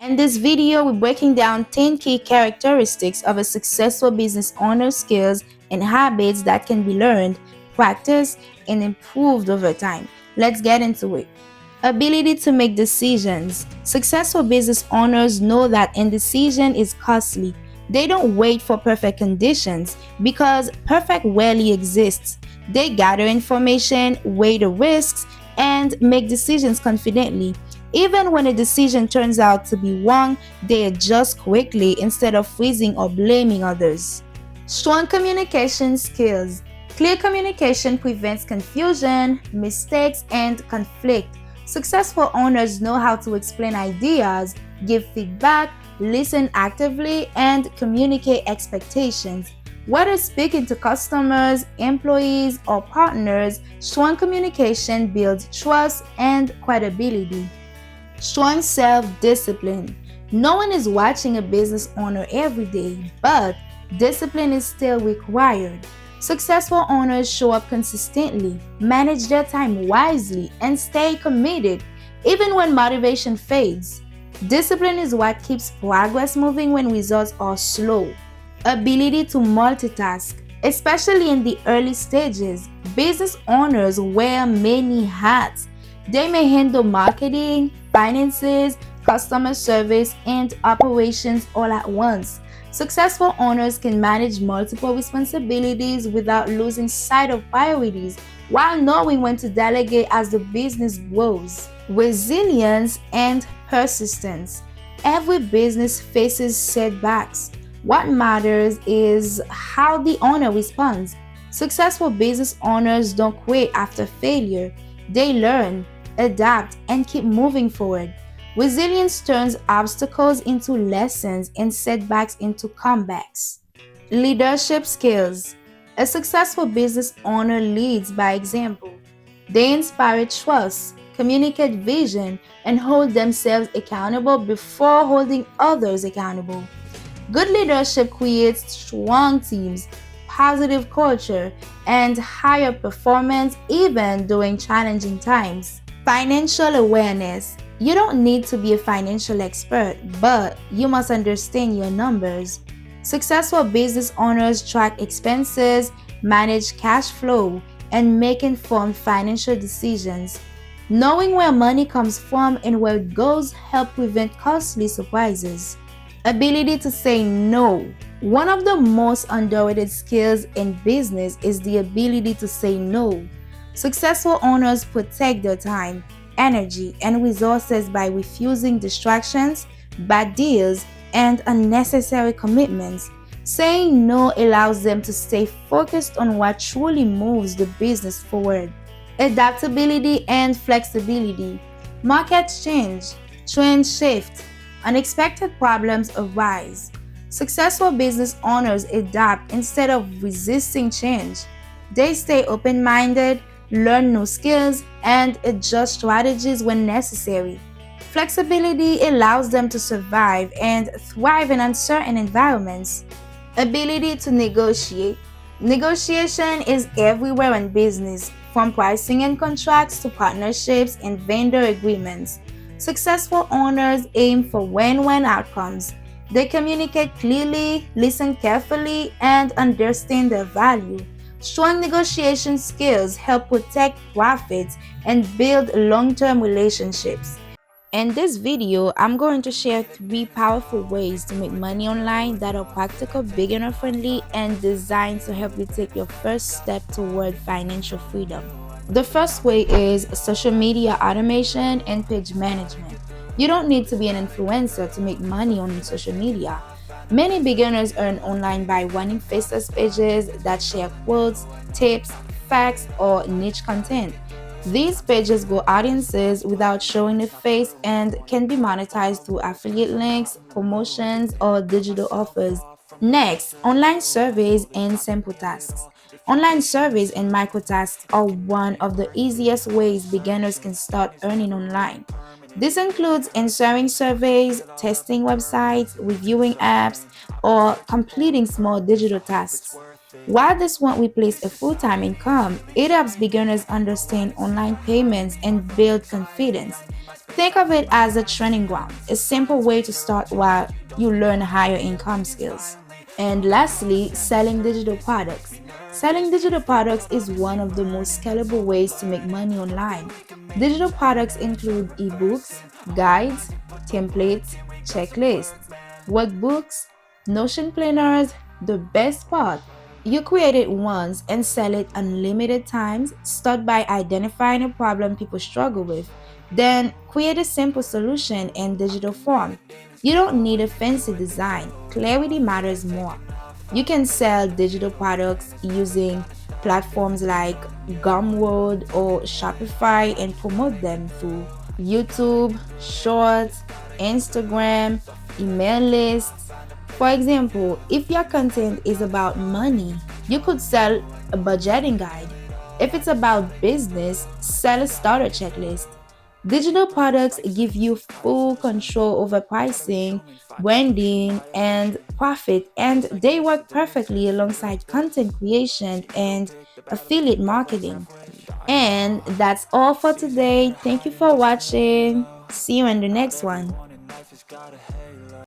In this video, we're breaking down 10 key characteristics of a successful business owner, skills and habits that can be learned, practiced, and improved over time. Let's get into it. Ability to make decisions. Successful business owners know that indecision is costly. They don't wait for perfect conditions because perfect rarely exists. They gather information, weigh the risks, and make decisions confidently. Even when a decision turns out to be wrong, they adjust quickly instead of freezing or blaming others. Strong communication skills. Clear communication prevents confusion, mistakes, and conflict. Successful owners know how to explain ideas, give feedback, listen actively, and communicate expectations. Whether speaking to customers, employees, or partners, strong communication builds trust and credibility. Strong self-discipline. No one is watching a business owner every day, but discipline is still required. Successful owners show up consistently, manage their time wisely, and stay committed even when motivation fades. Discipline is what keeps progress moving when results are slow. Ability to multitask. Especially in the early stages, business owners wear many hats. They may handle marketing, finances, customer service, and operations all at once. Successful owners can manage multiple responsibilities without losing sight of priorities while knowing when to delegate as the business grows. Resilience and persistence. Every business faces setbacks. What matters is how the owner responds. Successful business owners don't quit after failure. They learn, adapt, and keep moving forward. Resilience turns obstacles into lessons and setbacks into comebacks. Leadership skills. A successful business owner leads by example. They inspire trust, communicate vision, and hold themselves accountable before holding others accountable. Good leadership creates strong teams, positive culture, and higher performance even during challenging times. Financial awareness. You don't need to be a financial expert, but you must understand your numbers. Successful business owners track expenses, manage cash flow, and make informed financial decisions. Knowing where money comes from and where it goes help prevent costly surprises. Ability to say no. One of the most underrated skills in business is the ability to say no. Successful owners protect their time, energy, and resources by refusing distractions, bad deals, and unnecessary commitments. Saying no allows them to stay focused on what truly moves the business forward. Adaptability and flexibility. Markets change, trends shift, unexpected problems arise. Successful business owners adapt instead of resisting change. They stay open minded, learn new skills, and adjust strategies when necessary. Flexibility allows them to survive and thrive in uncertain environments. Ability to negotiate. Negotiation is everywhere in business, from pricing and contracts to partnerships and vendor agreements. Successful owners aim for win-win outcomes. They communicate clearly, listen carefully, and understand their value. Strong negotiation skills help protect profits and build long-term relationships. In this video, I'm going to share 3 powerful ways to make money online that are practical, beginner-friendly, and designed to help you take your first step toward financial freedom. The first way is social media automation and page management. You don't need to be an influencer to make money on social media. Many beginners earn online by running faceless pages that share quotes, tips, facts, or niche content. These pages grow audiences without showing a face and can be monetized through affiliate links, promotions, or digital offers. Next, online surveys and simple tasks. Online surveys and microtasks are one of the easiest ways beginners can start earning online. This includes answering surveys, testing websites, reviewing apps, or completing small digital tasks. While this won't replace a full-time income, it helps beginners understand online payments and build confidence. Think of it as a training ground, a simple way to start while you learn higher income skills. And lastly, selling digital products. Selling digital products is one of the most scalable ways to make money online. Digital products include ebooks, guides, templates, checklists, workbooks, Notion planners. The best part, you create it once and sell it unlimited times. Start by identifying a problem people struggle with. Then create a simple solution in digital form. You don't need a fancy design, clarity matters more. You can sell digital products using platforms like Gumroad or Shopify and promote them through YouTube, Shorts, Instagram, email lists. For example, if your content is about money, you could sell a budgeting guide. If it's about business, sell a starter checklist. Digital products give you full control over pricing, branding, and profit, and they work perfectly alongside content creation and affiliate marketing. And that's all for today. Thank you for watching. See you in the next one.